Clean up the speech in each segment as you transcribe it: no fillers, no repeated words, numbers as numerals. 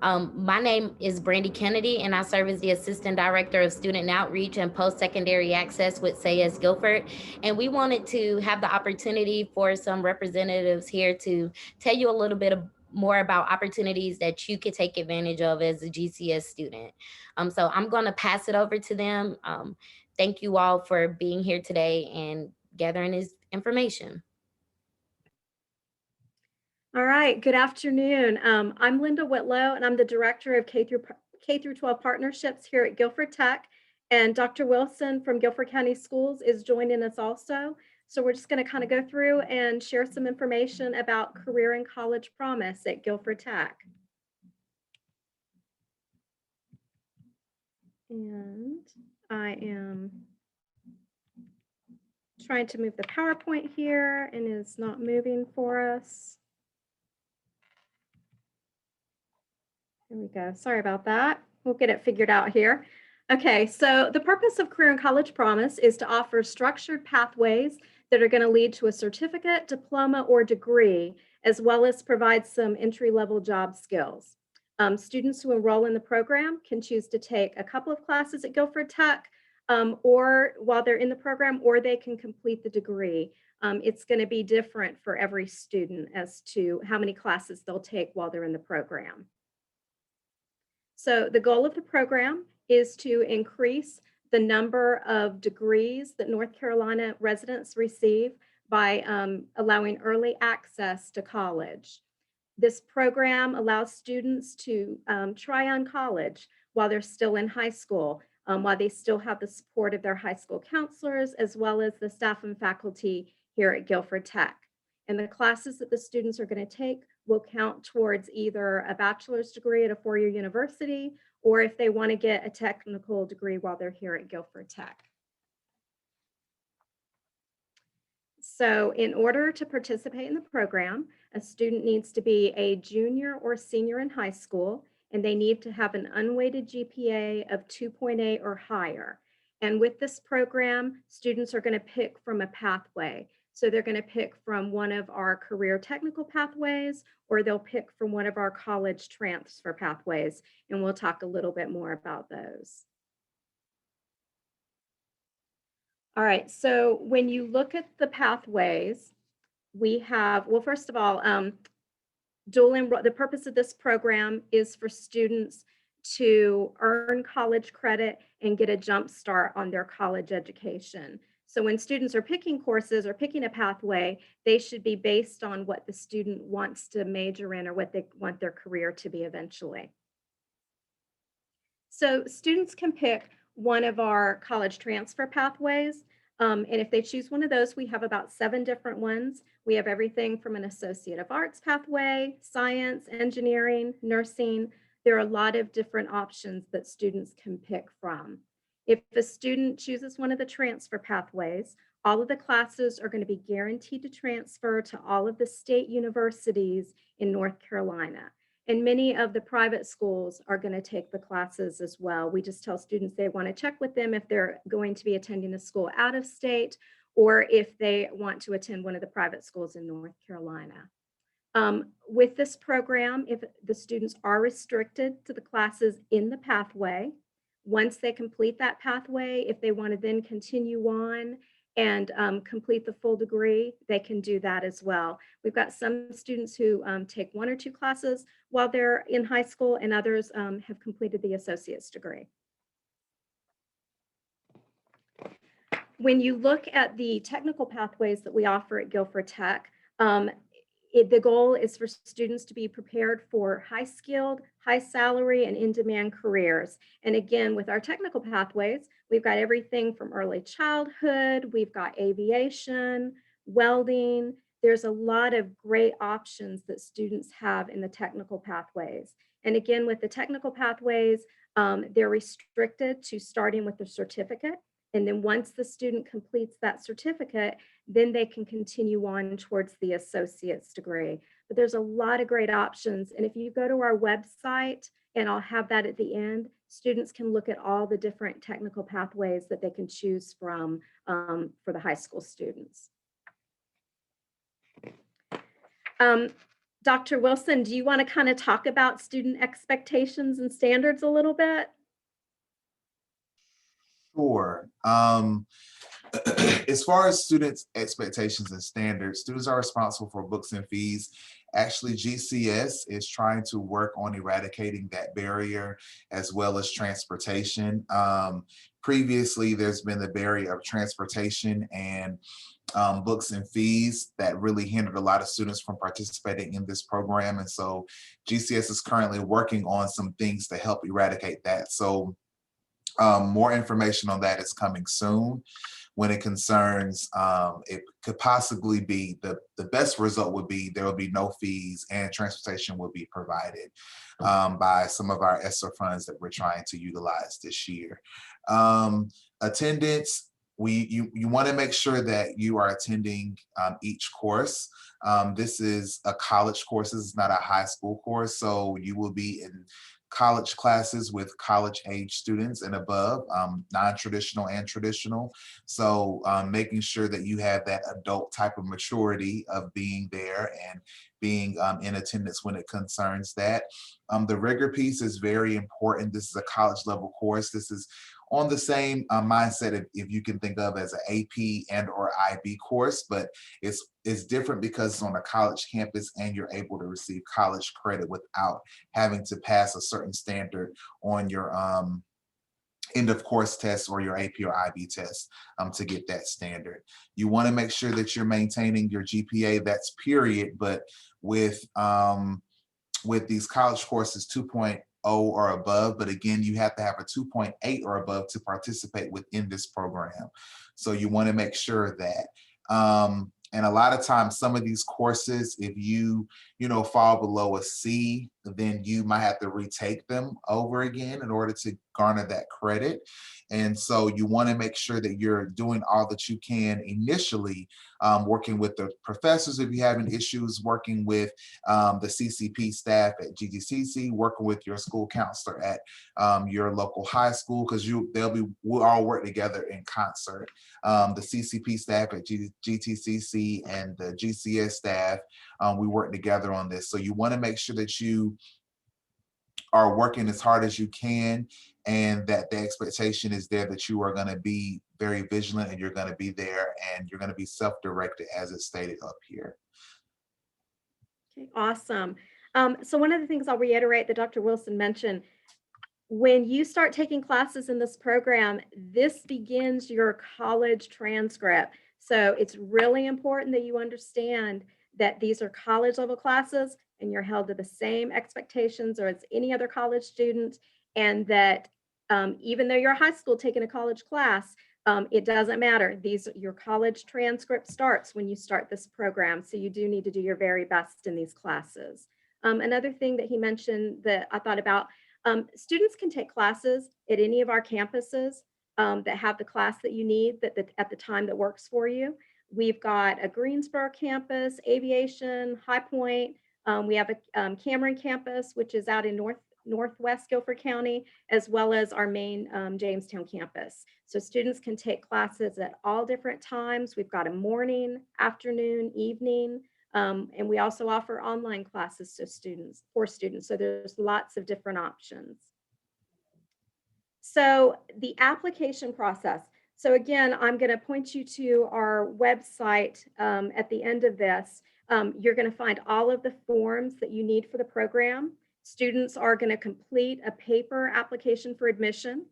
My name is Brandy Kennedy, and I serve as the Assistant Director of Student Outreach and Post-Secondary Access with SAYS Guilford. And we wanted to have the opportunity for some representatives here to tell you a little bit more about opportunities that you could take advantage of as a GCS student. So I'm going to pass it over to them. Thank you all for being here today and gathering this information. All right, good afternoon. I'm Linda Whitlow, and I'm the Director of K through 12 Partnerships here at Guilford Tech. And Dr. Wilson from Guilford County Schools is joining us also. So we're just going to kind of go through and share some information about Career and College Promise at Guilford Tech. And I am trying to move the PowerPoint here and it's not moving for us. There we go. Sorry about that. We'll get it figured out here. Okay, so the purpose of Career and College Promise is to offer structured pathways that are going to lead to a certificate, diploma, or degree, as well as provide some entry-level job skills. Students who enroll in the program can choose to take a couple of classes at Guilford Tech or while they're in the program, or they can complete the degree. It's going to be different for every student as to how many classes they'll take while they're in the program. So the goal of the program is to increase the number of degrees that North Carolina residents receive by allowing early access to college. This program allows students to try on college while they're still in high school, while they still have the support of their high school counselors, as well as the staff and faculty here at Guilford Tech. And the classes that the students are going to take will count towards either a bachelor's degree at a four-year university, or if they want to get a technical degree while they're here at Guilford Tech. So in order to participate in the program, a student needs to be a junior or senior in high school, and they need to have an unweighted GPA of 2.8 or higher. And with this program, students are going to pick from a pathway. So they're going to pick from one of our career technical pathways, or they'll pick from one of our college transfer pathways. And we'll talk a little bit more about those. All right, so when you look at the pathways, we have, well, first of all, the purpose of this program is for students to earn college credit and get a jump start on their college education. So when students are picking courses or picking a pathway, they should be based on what the student wants to major in or what they want their career to be eventually. So students can pick one of our college transfer pathways. And if they choose one of those, we have about 7 different ones. We have everything from an Associate of Arts pathway, science, engineering, nursing. There are a lot of different options that students can pick from. If a student chooses one of the transfer pathways, all of the classes are going to be guaranteed to transfer to all of the state universities in North Carolina. And many of the private schools are going to take the classes as well. We just tell students they want to check with them if they're going to be attending a school out of state or if they want to attend one of the private schools in North Carolina. With this program, if the students are restricted to the classes in the pathway, once they complete that pathway, if they want to then continue on and complete the full degree, they can do that as well. We've got some students who take 1 or 2 classes while they're in high school, and others have completed the associate's degree. When you look at the technical pathways that we offer at Guilford Tech, the goal is for students to be prepared for high-skilled, high-salary, and in-demand careers. And again, with our technical pathways, we've got everything from early childhood, we've got aviation, welding. There's a lot of great options that students have in the technical pathways. And again, with the technical pathways, they're restricted to starting with the certificate. And then once the student completes that certificate, then they can continue on towards the associate's degree. But there's a lot of great options. And if you go to our website, and I'll have that at the end, students can look at all the different technical pathways that they can choose from for the high school students. Dr. Wilson, do you want to kind of talk about student expectations and standards a little bit? Sure. As far as students' expectations and standards, students are responsible for books and fees. Actually, GCS is trying to work on eradicating that barrier as well as transportation. Previously, there's been the barrier of transportation and books and fees that really hindered a lot of students from participating in this program. And so GCS is currently working on some things to help eradicate that. So more information on that is coming soon. When it concerns, it could possibly be the best result would be there will be no fees and transportation will be provided by some of our ESSER funds that we're trying to utilize this year. Attendance, you want to make sure that you are attending each course. This is a college course, this is not a high school course, so you will be in college classes with college age students and above, non-traditional and traditional. So making sure that you have that adult type of maturity of being there and being in attendance when it concerns that. The rigor piece is very important. This is a college level course. This is on the same mindset if you can think of as an AP and or IB course, but it's different because it's on a college campus and you're able to receive college credit without having to pass a certain standard on your end of course test or your AP or IB test to get that standard. You want to make sure that you're maintaining your GPA, that's period, but with these college courses 2.0 or above, but again, you have to have a 2.8 or above to participate within this program. So you want to make sure that. And a lot of times, some of these courses, if you fall below a C, then you might have to retake them over again in order to garner that credit. And so you want to make sure that you're doing all that you can initially, working with the professors if you're having issues, working with the CCP staff at GTCC, working with your school counselor at your local high school, because we'll all work together in concert. The CCP staff at GTCC and the GCS staff, we work together on this. So you want to make sure that you are working as hard as you can and that the expectation is there that you are going to be very vigilant and you're going to be there and you're going to be self-directed as it's stated up here. Okay, awesome. So one of the things I'll reiterate that Dr. Wilson mentioned, when you start taking classes in this program, this begins your college transcript. So it's really important that you understand that these are college level classes and you're held to the same expectations or as any other college student, and that even though you're a high school taking a college class, it doesn't matter. Your college transcript starts when you start this program. So you do need to do your very best in these classes. Another thing that he mentioned that I thought about, students can take classes at any of our campuses that have the class that you need at the time that works for you. We've got a Greensboro campus, aviation, High Point. We have a Cameron campus, which is out in Northwest Guilford County, as well as our main Jamestown campus. So students can take classes at all different times. We've got a morning, afternoon, evening. And we also offer online classes to for students. So there's lots of different options. So the application process. So again, I'm going to point you to our website at the end of this. You're going to find all of the forms that you need for the program. Students are going to complete a paper application for admission.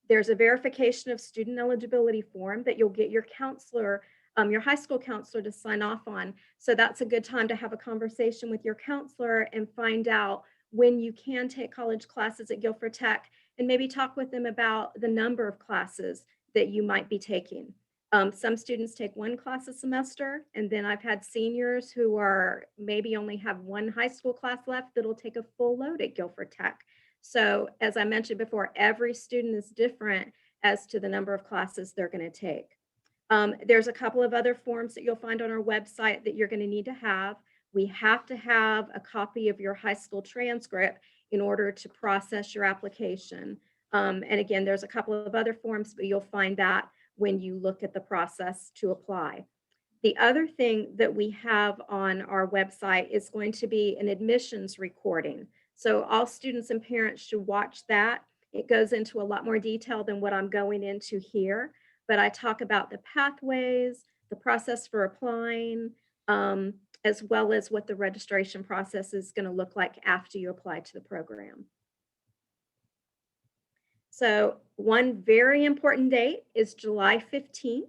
There's a verification of student eligibility form that you'll get your counselor, your high school counselor, to sign off on. So that's a good time to have a conversation with your counselor and find out when you can take college classes at Guilford Tech, and maybe talk with them about the number of classes that you might be taking. Some students take one class a semester, and then I've had seniors who are maybe only have one high school class left that'll take a full load at Guilford Tech. So as I mentioned before, every student is different as to the number of classes they're going to take. There's a couple of other forms that you'll find on our website that you're going to need to have. We have to have a copy of your high school transcript in order to process your application. And again, there's a couple of other forms, but you'll find that when you look at the process to apply. The other thing that we have on our website is going to be an admissions recording. So all students and parents should watch that. It goes into a lot more detail than what I'm going into here, but I talk about the pathways, the process for applying, as well as what the registration process is going to look like after you apply to the program. So one very important date is July 15th.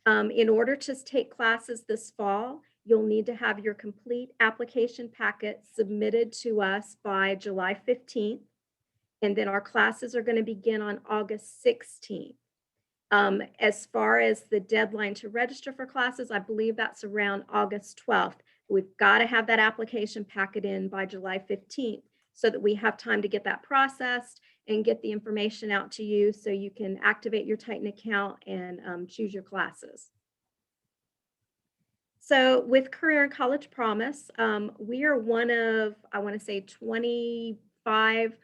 In order to take classes this fall, you'll need to have your complete application packet submitted to us by July 15th. And then our classes are going to begin on August 16th. As far as the deadline to register for classes, I believe that's around August 12th. We've got to have that application packet in by July 15th so that we have time to get that processed and get the information out to you so you can activate your Titan account and choose your classes. So with Career and College Promise, we are one of, I want to say 25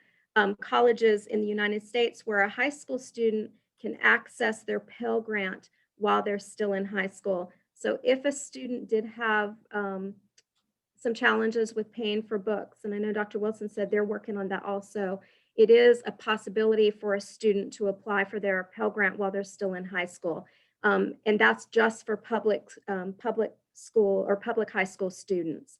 colleges in the United States where a high school student can access their Pell Grant while they're still in high school. So if a student did have some challenges with paying for books, and I know Dr. Wilson said they're working on that also, it is a possibility for a student to apply for their Pell Grant while they're still in high school. And that's just for public school or public high school students.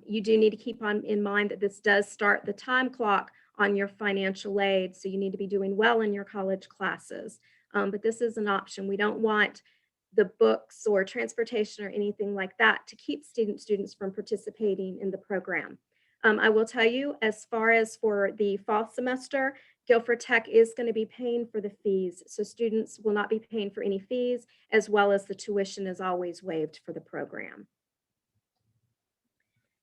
You do need to keep in mind that this does start the time clock on your financial aid, so you need to be doing well in your college classes. But this is an option. We don't want the books or transportation or anything like that to keep students from participating in the program. I will tell you, as far as for the fall semester, Guilford Tech is going to be paying for the fees. So students will not be paying for any fees, as well as the tuition is always waived for the program.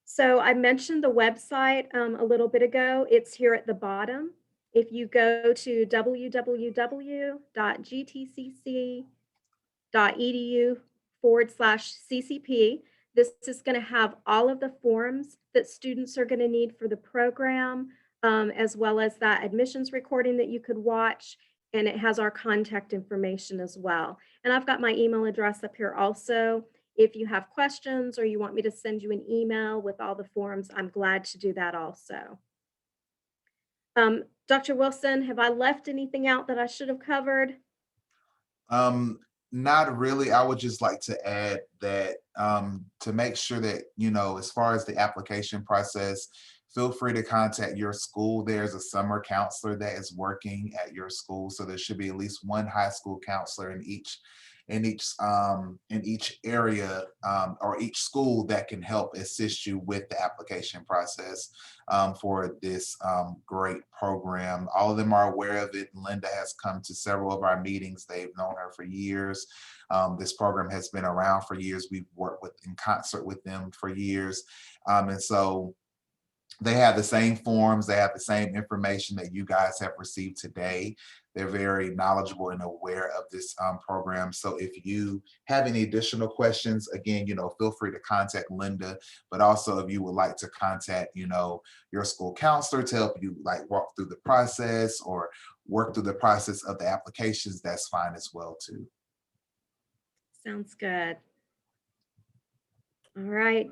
So I mentioned the website a little bit ago. It's here at the bottom. If you go to www.gtcc.edu/CCP, this is going to have all of the forms that students are going to need for the program, as well as that admissions recording that you could watch. And it has our contact information as well. And I've got my email address up here also. If you have questions or you want me to send you an email with all the forms, I'm glad to do that also. Dr. Wilson, have I left anything out that I should have covered? Not really. I would just like to add that to make sure that, you know, as far as the application process, feel free to contact your school. There's a summer counselor that is working at your school. So there should be at least one high school counselor in each area or each school that can help assist you with the application process for this great program. All of them are aware of it. Linda has come to several of our meetings. They've known her for years. This program has been around for years. We've worked in concert with them for years. And so they have the same forms, they have the same information that you guys have received today. They're very knowledgeable and aware of this program. So if you have any additional questions, again, you know, feel free to contact Linda, but also if you would like to contact, you know, your school counselor to help you like walk through the process or work through the process of the applications, that's fine as well too. Sounds good. All right,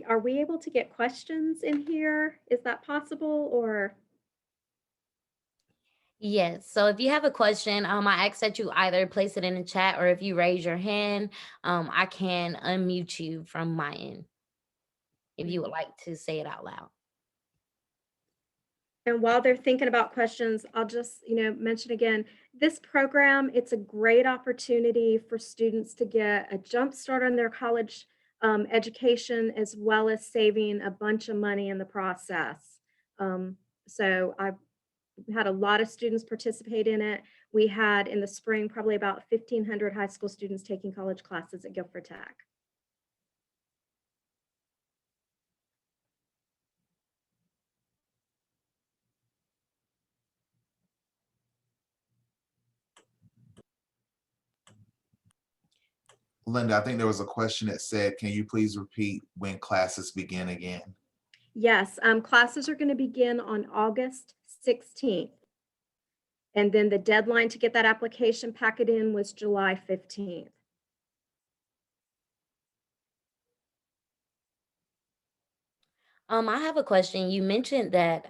are we able to get questions in here? Is that possible or? Yes. So if you have a question, I ask that you either place it in the chat or if you raise your hand, I can unmute you from my end if you would like to say it out loud. And while they're thinking about questions, I'll just, mention again, this program, it's a great opportunity for students to get a jump start on their college education, as well as saving a bunch of money in the process. So I've had a lot of students participate in it. We had in the spring, probably about 1,500 high school students taking college classes at Guilford Tech. Linda, I think there was a question that said, can you please repeat when classes begin again? Yes, classes are going to begin on August 16th. And then the deadline to get that application packet in was July 15th. I have a question. You mentioned that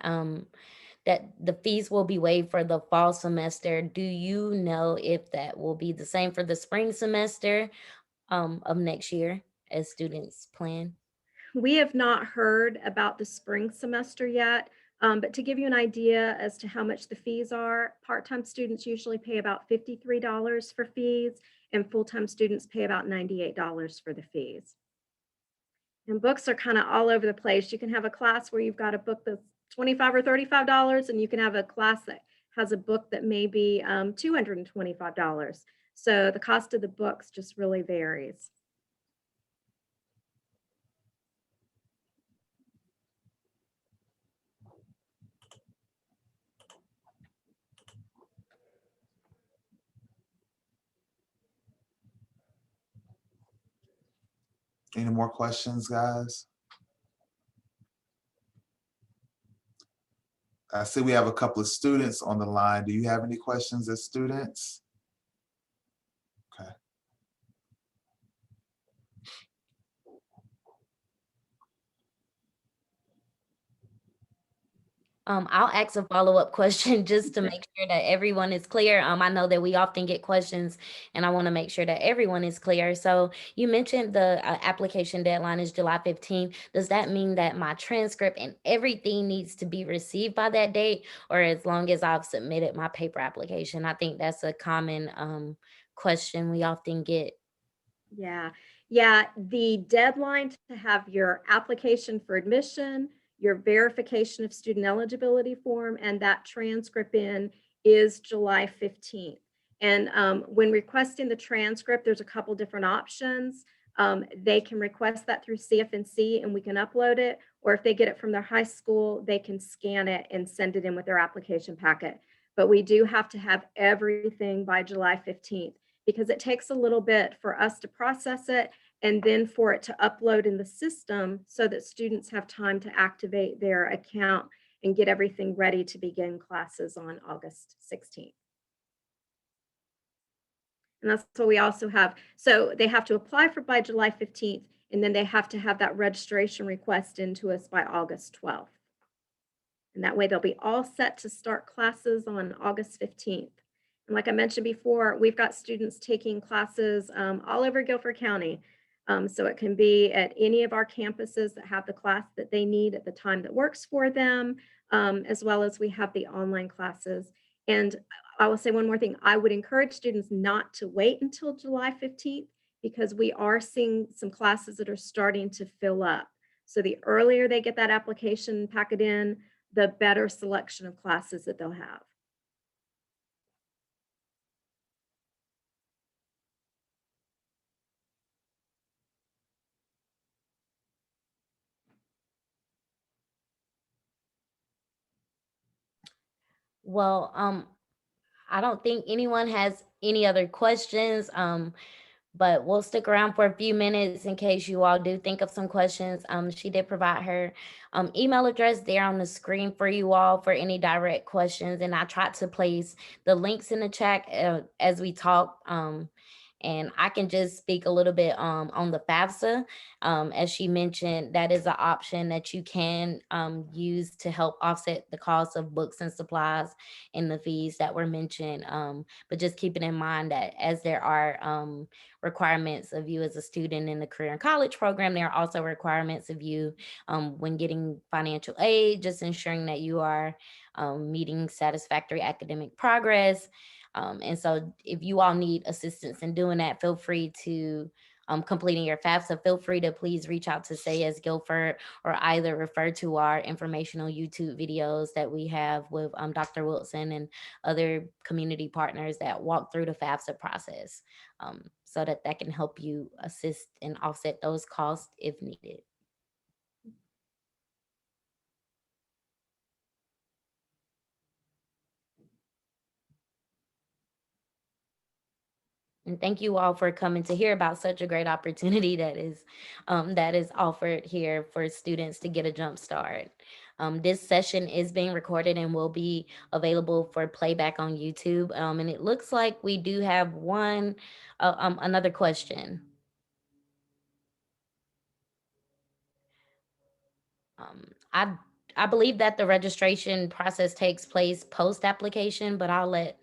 that the fees will be waived for the fall semester. Do you know if that will be the same for the spring semester of next year as students plan? We have not heard about the spring semester yet, but to give you an idea as to how much the fees are, part-time students usually pay about $53 for fees, and full-time students pay about $98 for the fees. And books are kind of all over the place. You can have a class where you've got a book that's 25 or $35, and you can have a class that has a book that may be $225. So the cost of the books just really varies. Any more questions, guys? I see we have a couple of students on the line. Do you have any questions as students? Okay. I'll ask a follow-up question just to make sure that everyone is clear. I know that we often get questions, and I want to make sure that everyone is clear. So you mentioned the application deadline is July 15th. Does that mean that my transcript and everything needs to be received by that date, or as long as I've submitted my paper application? I think that's a common question we often get. Yeah. Yeah. The deadline to have your application for admission, your verification of student eligibility form, and that transcript in is July 15th. And when requesting the transcript, there's a couple different options. They can request that through CFNC and we can upload it, or if they get it from their high school, they can scan it and send it in with their application packet. But we do have to have everything by July 15th because it takes a little bit for us to process it and then for it to upload in the system so that students have time to activate their account and get everything ready to begin classes on August 16th. And that's what we also have. So they have to apply for by July 15th, and then they have to have that registration request into us by August 12th. And that way they'll be all set to start classes on August 15th. And like I mentioned before, we've got students taking classes all over Guilford County. So it can be at any of our campuses that have the class that they need at the time that works for them, as well as we have the online classes. And I will say one more thing. I would encourage students not to wait until July 15th because we are seeing some classes that are starting to fill up. So the earlier they get that application packet in, the better selection of classes that they'll have. Well, I don't think anyone has any other questions. But we'll stick around for a few minutes in case you all do think of some questions. She did provide her email address there on the screen for you all for any direct questions. And I tried to place the links in the chat as we talk. And I can just speak a little bit on the FAFSA. As she mentioned, that is an option that you can use to help offset the cost of books and supplies and the fees that were mentioned. But just keeping in mind that as there are requirements of you as a student in the career and college program, there are also requirements of you when getting financial aid, just ensuring that you are meeting satisfactory academic progress. And so if you all need assistance in doing that, feel free to completing your FAFSA, feel free to please reach out to Say as Guilford or either refer to our informational YouTube videos that we have with Dr. Wilson and other community partners that walk through the FAFSA process so that that can help you assist and offset those costs if needed. And thank you all for coming to hear about such a great opportunity that is offered here for students to get a jump start. This session is being recorded and will be available for playback on YouTube. And it looks like we do have another question. I believe that the registration process takes place post application, but I'll let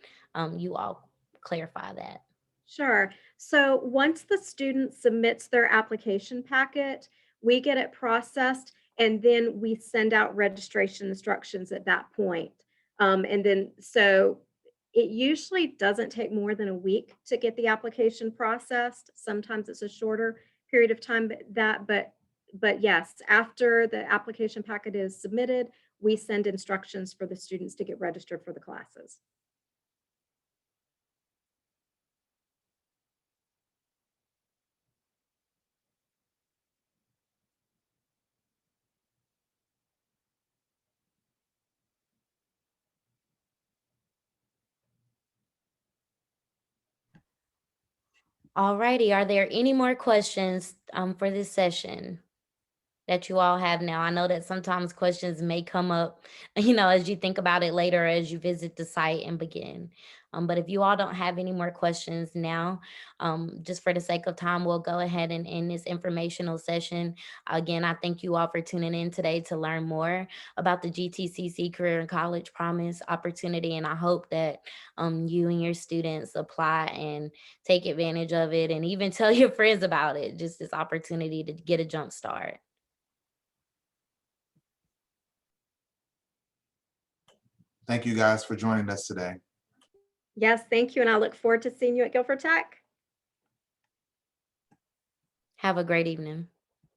you all clarify that. Sure. So once the student submits their application packet, we get it processed and then we send out registration instructions at that point. And then, so it usually doesn't take more than a week to get the application processed. Sometimes it's a shorter period of time, but yes, after the application packet is submitted, we send instructions for the students to get registered for the classes. Alrighty, are there any more questions for this session that you all have now? I know that sometimes questions may come up, as you think about it later, as you visit the site and begin. But if you all don't have any more questions now, just for the sake of time, we'll go ahead and end this informational session. Again, I thank you all for tuning in today to learn more about the GTCC Career and College Promise opportunity. And I hope that you and your students apply and take advantage of it, and even tell your friends about it, just this opportunity to get a jump start. Thank you guys for joining us today. Yes, thank you. And I look forward to seeing you at Guilford Tech. Have a great evening.